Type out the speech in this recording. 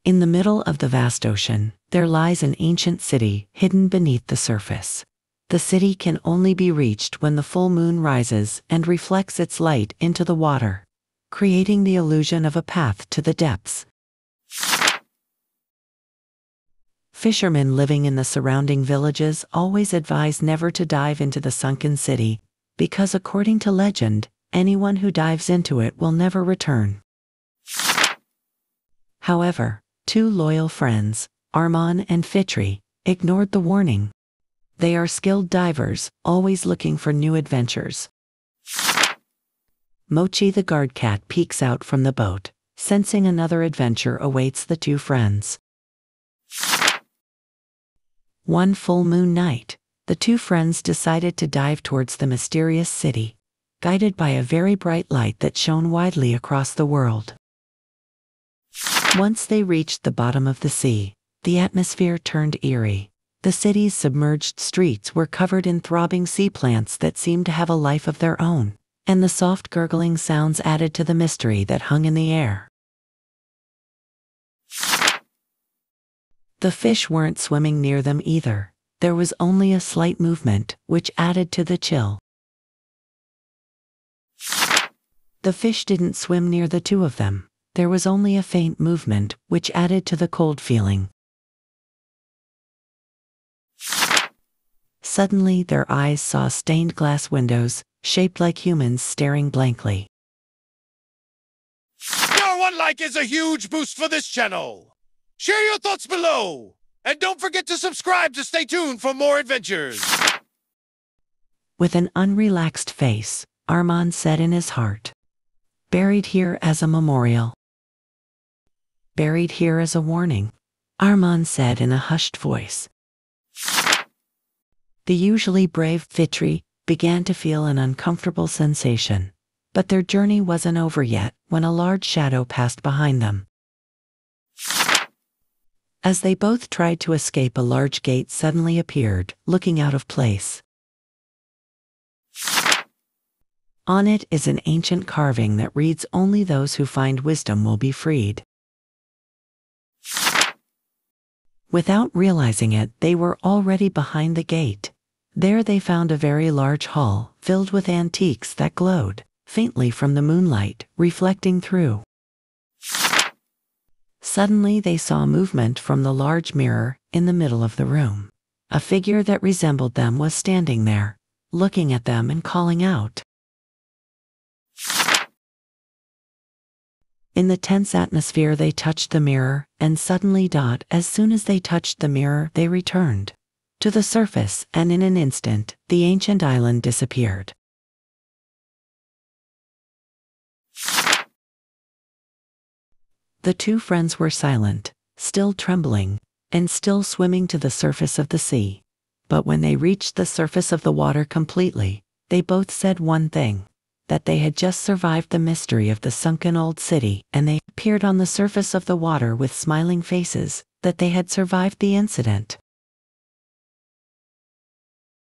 In the middle of the vast ocean, there lies an ancient city hidden beneath the surface. The city can only be reached when the full moon rises and reflects its light into the water, creating the illusion of a path to the depths. Fishermen living in the surrounding villages always advise never to dive into the sunken city, because according to legend, anyone who dives into it will never return. However, two loyal friends, Arman and Fitri, ignored the warning. They are skilled divers, always looking for new adventures. Mochi the guard cat peeks out from the boat, sensing another adventure awaits the two friends. One full moon night, the two friends decided to dive towards the mysterious city, guided by a very bright light that shone widely across the world. Once they reached the bottom of the sea, the atmosphere turned eerie. The city's submerged streets were covered in throbbing sea plants that seemed to have a life of their own, and the soft gurgling sounds added to the mystery that hung in the air. The fish weren't swimming near them either. There was only a slight movement, which added to the chill. The fish didn't swim near the two of them. There was only a faint movement, which added to the cold feeling. Suddenly their eyes saw stained glass windows, shaped like humans staring blankly. Your one like is a huge boost for this channel. Share your thoughts below. And don't forget to subscribe to stay tuned for more adventures. With an unrelaxed face, Arman said in his heart, "Buried here as a memorial. Buried here as a warning," Arman said in a hushed voice. The usually brave Fitri began to feel an uncomfortable sensation, but their journey wasn't over yet when a large shadow passed behind them. As they both tried to escape, a large gate suddenly appeared, looking out of place. On it is an ancient carving that reads, "Only those who find wisdom will be freed." Without realizing it, they were already behind the gate. There they found a very large hall, filled with antiques that glowed faintly from the moonlight, reflecting through. Suddenly they saw movement from the large mirror in the middle of the room. A figure that resembled them was standing there, looking at them and calling out. In the tense atmosphere they touched the mirror, and suddenly as soon as they touched the mirror they returned to the surface, and in an instant the ancient island disappeared. The two friends were silent, still trembling, and still swimming to the surface of the sea. But when they reached the surface of the water completely, they both said one thing: that they had just survived the mystery of the sunken old city, and they appeared on the surface of the water with smiling faces, that they had survived the incident.